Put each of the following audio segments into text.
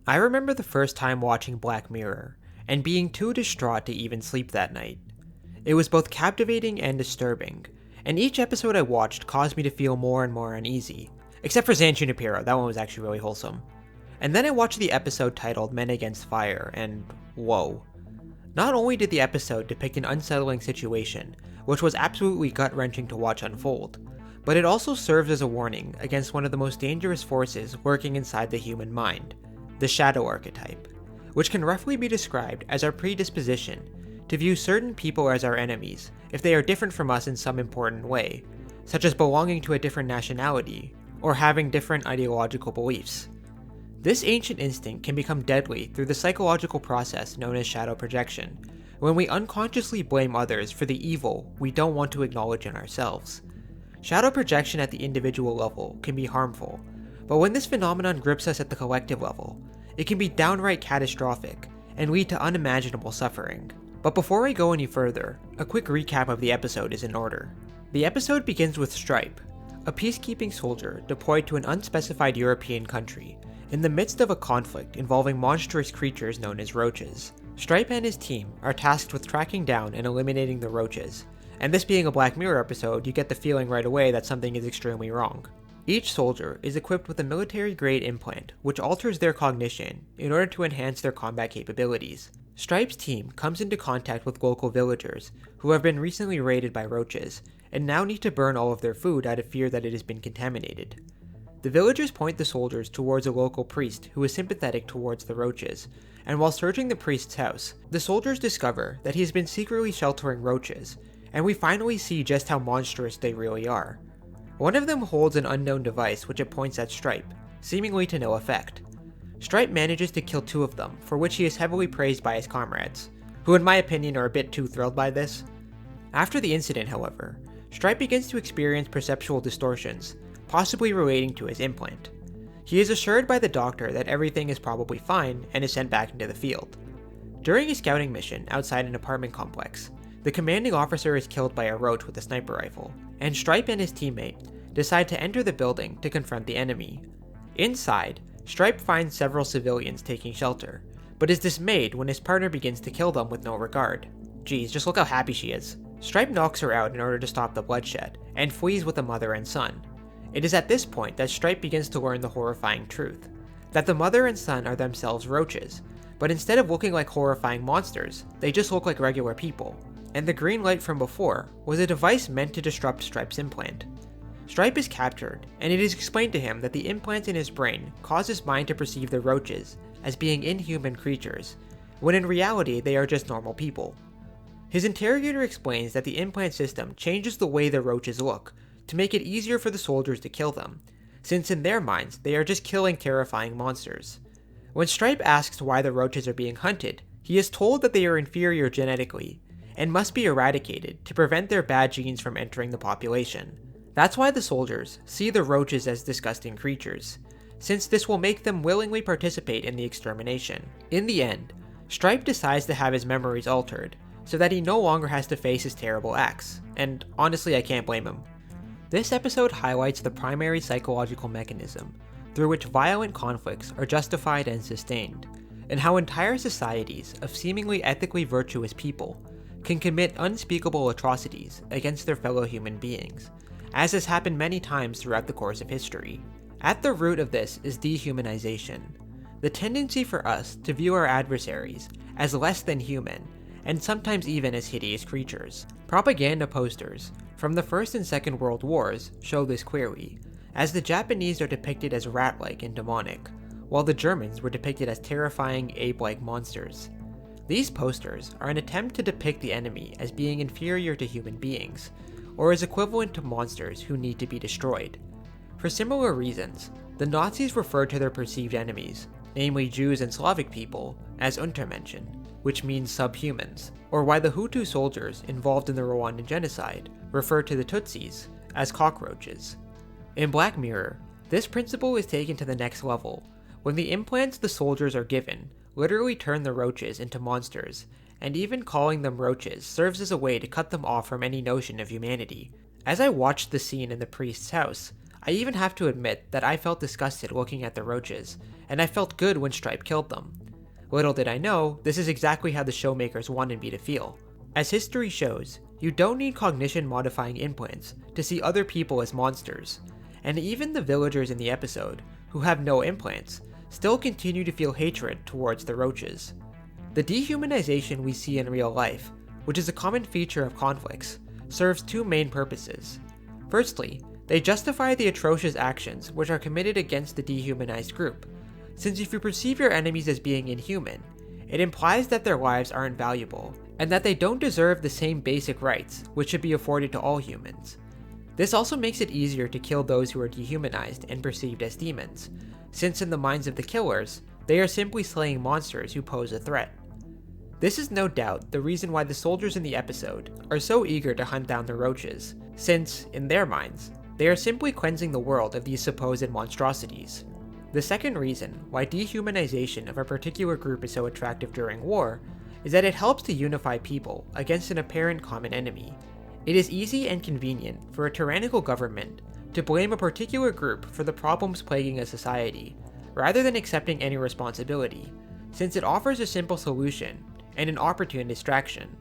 I remember the first time watching Black Mirror, and being too distraught to even sleep that night. It was both captivating and disturbing, and each episode I watched caused me to feel more and more uneasy. Except for San Junipero, that one was actually really wholesome. And then I watched the episode titled Men Against Fire, and whoa. Not only did the episode depict an unsettling situation, which was absolutely gut-wrenching to watch unfold, but it also serves as a warning against one of the most dangerous forces working inside the human mind, the Shadow Archetype, which can roughly be described as our predisposition to view certain people as our enemies if they are different from us in some important way, such as belonging to a different nationality or having different ideological beliefs. This ancient instinct can become deadly through the psychological process known as shadow projection, when we unconsciously blame others for the evil we don't want to acknowledge in ourselves. Shadow projection at the individual level can be harmful, but when this phenomenon grips us at the collective level, it can be downright catastrophic and lead to unimaginable suffering. But before I go any further, a quick recap of the episode is in order. The episode begins with Stripe, a peacekeeping soldier deployed to an unspecified European country, in the midst of a conflict involving monstrous creatures known as roaches. Stripe and his team are tasked with tracking down and eliminating the roaches, and this being a Black Mirror episode, you get the feeling right away that something is extremely wrong. Each soldier is equipped with a military-grade implant, which alters their cognition in order to enhance their combat capabilities. Stripe's team comes into contact with local villagers, who have been recently raided by roaches, and now need to burn all of their food out of fear that it has been contaminated. The villagers point the soldiers towards a local priest who is sympathetic towards the roaches, and while searching the priest's house, the soldiers discover that he has been secretly sheltering roaches, and we finally see just how monstrous they really are. One of them holds an unknown device which it points at Stripe, seemingly to no effect. Stripe manages to kill two of them, for which he is heavily praised by his comrades, who in my opinion are a bit too thrilled by this. After the incident, however, Stripe begins to experience perceptual distortions, possibly relating to his implant. He is assured by the doctor that everything is probably fine and is sent back into the field. During a scouting mission outside an apartment complex, the commanding officer is killed by a roach with a sniper rifle, and Stripe and his teammate decide to enter the building to confront the enemy. Inside, Stripe finds several civilians taking shelter, but is dismayed when his partner begins to kill them with no regard. Geez, just look how happy she is. Stripe knocks her out in order to stop the bloodshed, and flees with the mother and son. It is at this point that Stripe begins to learn the horrifying truth, that the mother and son are themselves roaches, but instead of looking like horrifying monsters, they just look like regular people. And the green light from before was a device meant to disrupt Stripe's implant. Stripe is captured, and it is explained to him that the implant in his brain caused his mind to perceive the roaches as being inhuman creatures, when in reality they are just normal people. His interrogator explains that the implant system changes the way the roaches look, to make it easier for the soldiers to kill them, since in their minds they are just killing terrifying monsters. When Stripe asks why the roaches are being hunted, he is told that they are inferior genetically, and must be eradicated to prevent their bad genes from entering the population. That's why the soldiers see the roaches as disgusting creatures, since this will make them willingly participate in the extermination. In the end, Stripe decides to have his memories altered, so that he no longer has to face his terrible acts, and honestly I can't blame him. This episode highlights the primary psychological mechanism through which violent conflicts are justified and sustained, and how entire societies of seemingly ethically virtuous people can commit unspeakable atrocities against their fellow human beings, as has happened many times throughout the course of history. At the root of this is dehumanization, the tendency for us to view our adversaries as less than human, and sometimes even as hideous creatures. Propaganda posters from the First and Second World Wars show this clearly, as the Japanese are depicted as rat-like and demonic, while the Germans were depicted as terrifying ape-like monsters. These posters are an attempt to depict the enemy as being inferior to human beings, or as equivalent to monsters who need to be destroyed. For similar reasons, the Nazis referred to their perceived enemies, namely Jews and Slavic people, as Untermenschen, which means subhumans, or why the Hutu soldiers involved in the Rwandan genocide referred to the Tutsis as cockroaches. In Black Mirror, this principle is taken to the next level, when the implants the soldiers are given literally turn the roaches into monsters, and even calling them roaches serves as a way to cut them off from any notion of humanity. As I watched the scene in the priest's house, I even have to admit that I felt disgusted looking at the roaches, and I felt good when Stripe killed them. Little did I know, this is exactly how the showmakers wanted me to feel. As history shows, you don't need cognition-modifying implants to see other people as monsters, and even the villagers in the episode, who have no implants, still continue to feel hatred towards the roaches. The dehumanization we see in real life, which is a common feature of conflicts, serves two main purposes. Firstly, they justify the atrocious actions which are committed against the dehumanized group, since if you perceive your enemies as being inhuman, it implies that their lives aren't valuable, and that they don't deserve the same basic rights which should be afforded to all humans. This also makes it easier to kill those who are dehumanized and perceived as demons, since in the minds of the killers, they are simply slaying monsters who pose a threat. This is no doubt the reason why the soldiers in the episode are so eager to hunt down the roaches, since, in their minds, they are simply cleansing the world of these supposed monstrosities. The second reason why dehumanization of a particular group is so attractive during war is that it helps to unify people against an apparent common enemy. It is easy and convenient for a tyrannical government to blame a particular group for the problems plaguing a society, rather than accepting any responsibility, since it offers a simple solution and an opportune distraction.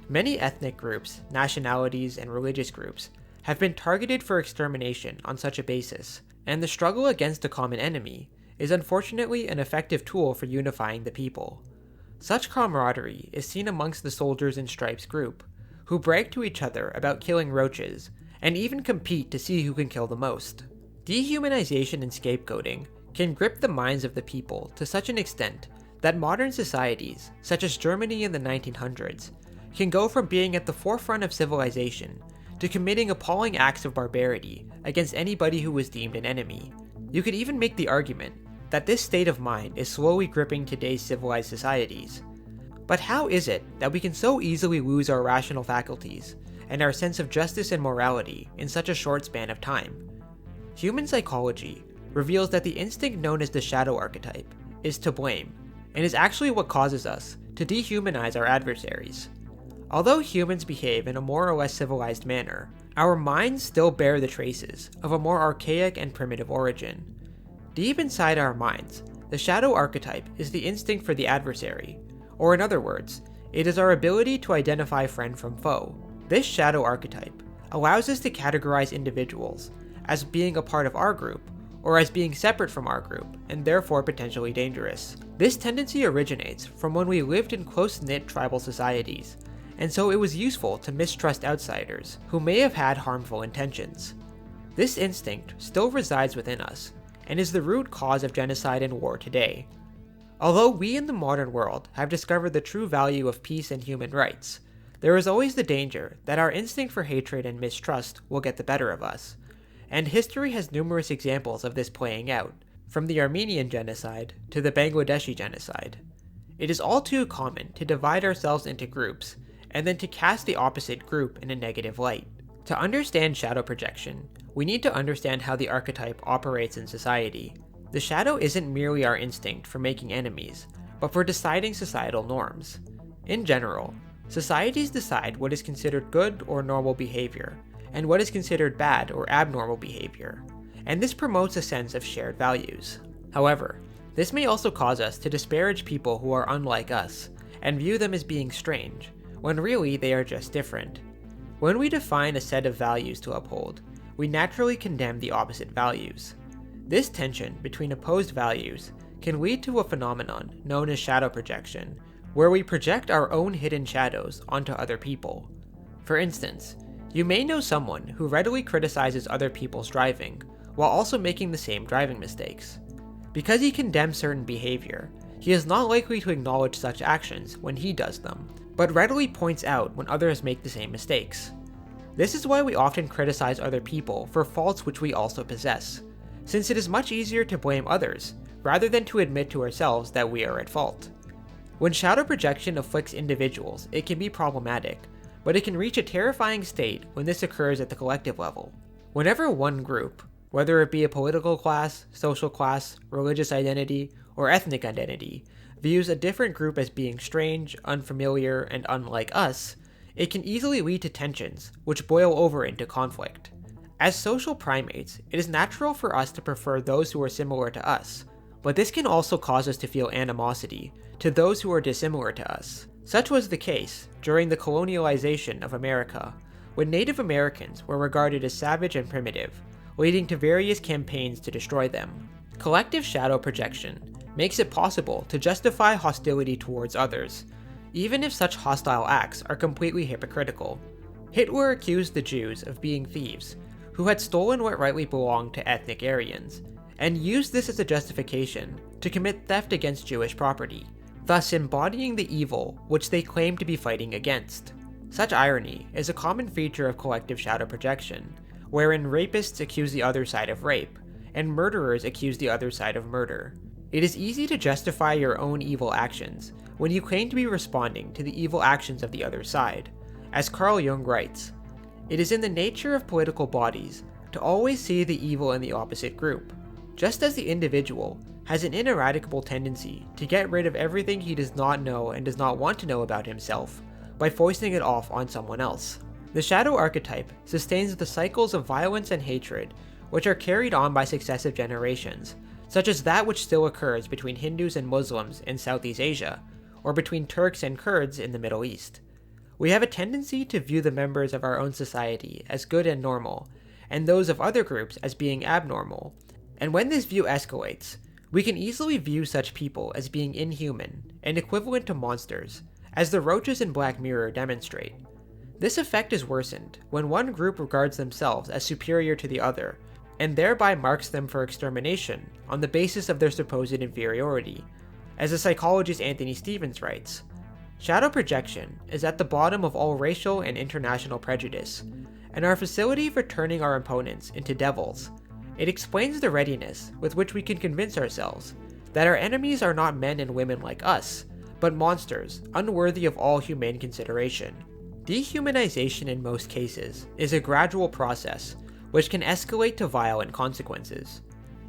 Many ethnic groups, nationalities, and religious groups have been targeted for extermination on such a basis, and the struggle against a common enemy is unfortunately an effective tool for unifying the people. Such camaraderie is seen amongst the soldiers in Stripe's group, who brag to each other about killing roaches, and even compete to see who can kill the most. Dehumanization and scapegoating can grip the minds of the people to such an extent that modern societies, such as Germany in the 1900s, can go from being at the forefront of civilization to committing appalling acts of barbarity against anybody who was deemed an enemy. You could even make the argument that this state of mind is slowly gripping today's civilized societies. But how is it that we can so easily lose our rational faculties and our sense of justice and morality in such a short span of time? Human psychology reveals that the instinct known as the Shadow Archetype is to blame, and is actually what causes us to dehumanize our adversaries. Although humans behave in a more or less civilized manner, our minds still bear the traces of a more archaic and primitive origin. Deep inside our minds, the Shadow Archetype is the instinct for the adversary, or in other words, it is our ability to identify friend from foe. This Shadow Archetype allows us to categorize individuals as being a part of our group, or as being separate from our group, and therefore potentially dangerous. This tendency originates from when we lived in close-knit tribal societies, and so it was useful to mistrust outsiders who may have had harmful intentions. This instinct still resides within us, and is the root cause of genocide and war today. Although we in the modern world have discovered the true value of peace and human rights, there is always the danger that our instinct for hatred and mistrust will get the better of us, and history has numerous examples of this playing out, from the Armenian genocide to the Bangladeshi genocide. It is all too common to divide ourselves into groups, and then to cast the opposite group in a negative light. To understand shadow projection, we need to understand how the archetype operates in society. The shadow isn't merely our instinct for making enemies, but for deciding societal norms. In general, societies decide what is considered good or normal behavior, and what is considered bad or abnormal behavior, and this promotes a sense of shared values. However, this may also cause us to disparage people who are unlike us, and view them as being strange, when really they are just different. When we define a set of values to uphold, we naturally condemn the opposite values. This tension between opposed values can lead to a phenomenon known as shadow projection, where we project our own hidden shadows onto other people. For instance, you may know someone who readily criticizes other people's driving, while also making the same driving mistakes. Because he condemns certain behavior, he is not likely to acknowledge such actions when he does them, but readily points out when others make the same mistakes. This is why we often criticize other people for faults which we also possess, since it is much easier to blame others, rather than to admit to ourselves that we are at fault. When shadow projection afflicts individuals, it can be problematic, but it can reach a terrifying state when this occurs at the collective level. Whenever one group, whether it be a political class, social class, religious identity, or ethnic identity, views a different group as being strange, unfamiliar, and unlike us, it can easily lead to tensions, which boil over into conflict. As social primates, it is natural for us to prefer those who are similar to us, but this can also cause us to feel animosity to those who are dissimilar to us. Such was the case during the colonialization of America, when Native Americans were regarded as savage and primitive, leading to various campaigns to destroy them. Collective shadow projection makes it possible to justify hostility towards others, even if such hostile acts are completely hypocritical. Hitler accused the Jews of being thieves, who had stolen what rightly belonged to ethnic Aryans, and used this as a justification to commit theft against Jewish property, thus embodying the evil which they claimed to be fighting against. Such irony is a common feature of collective shadow projection, wherein rapists accuse the other side of rape, and murderers accuse the other side of murder. It is easy to justify your own evil actions when you claim to be responding to the evil actions of the other side. As Carl Jung writes, "It is in the nature of political bodies to always see the evil in the opposite group, just as the individual has an ineradicable tendency to get rid of everything he does not know and does not want to know about himself by foisting it off on someone else." The shadow archetype sustains the cycles of violence and hatred which are carried on by successive generations, such as that which still occurs between Hindus and Muslims in Southeast Asia, or between Turks and Kurds in the Middle East. We have a tendency to view the members of our own society as good and normal, and those of other groups as being abnormal, and when this view escalates, we can easily view such people as being inhuman and equivalent to monsters, as the roaches in Black Mirror demonstrate. This effect is worsened when one group regards themselves as superior to the other, and thereby marks them for extermination on the basis of their supposed inferiority. As the psychologist Anthony Stevens writes, "Shadow projection is at the bottom of all racial and international prejudice, and our facility for turning our opponents into devils. It explains the readiness with which we can convince ourselves that our enemies are not men and women like us, but monsters unworthy of all humane consideration." Dehumanization in most cases is a gradual process which can escalate to violent consequences.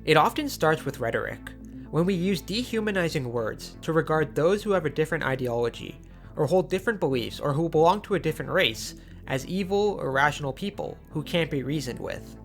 It often starts with rhetoric, when we use dehumanizing words to regard those who have a different ideology, or hold different beliefs, or who belong to a different race as evil, irrational people who can't be reasoned with.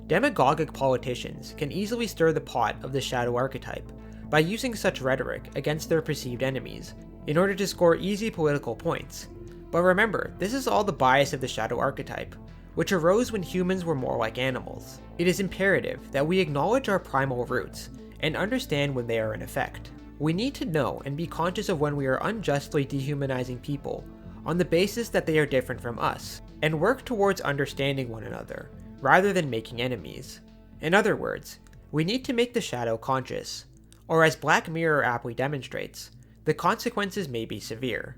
Demagogic politicians can easily stir the pot of the shadow archetype by using such rhetoric against their perceived enemies in order to score easy political points. But remember, this is all the bias of the shadow archetype, which arose when humans were more like animals. It is imperative that we acknowledge our primal roots and understand when they are in effect. We need to know and be conscious of when we are unjustly dehumanizing people on the basis that they are different from us, and work towards understanding one another, rather than making enemies. In other words, we need to make the shadow conscious, or as Black Mirror aptly demonstrates, the consequences may be severe.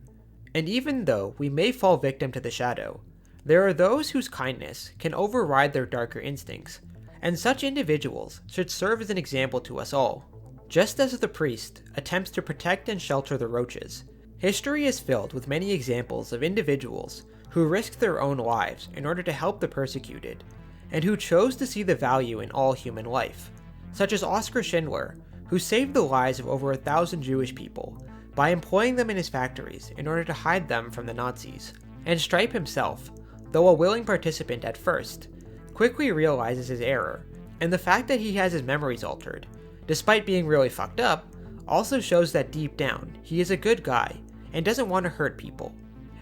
And even though we may fall victim to the shadow, there are those whose kindness can override their darker instincts, and such individuals should serve as an example to us all. Just as the priest attempts to protect and shelter the roaches, history is filled with many examples of individuals who risked their own lives in order to help the persecuted, and who chose to see the value in all human life, such as Oskar Schindler, who saved the lives of over 1,000 Jewish people by employing them in his factories in order to hide them from the Nazis. And Stripe himself, though a willing participant at first, quickly realizes his error, and the fact that he has his memories altered, despite being really fucked up, also shows that deep down, he is a good guy and doesn't want to hurt people.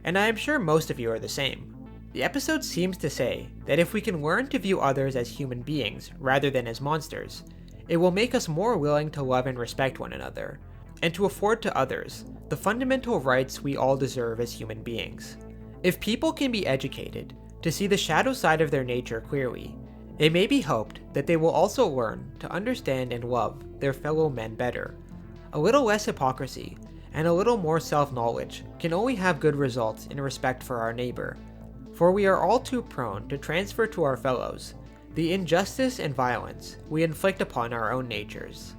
And I am sure most of you are the same. The episode seems to say that if we can learn to view others as human beings rather than as monsters, it will make us more willing to love and respect one another, and to afford to others the fundamental rights we all deserve as human beings. If people can be educated to see the shadow side of their nature clearly, it may be hoped that they will also learn to understand and love their fellow men better. A little less hypocrisy and a little more self-knowledge can only have good results in respect for our neighbor, for we are all too prone to transfer to our fellows the injustice and violence we inflict upon our own natures.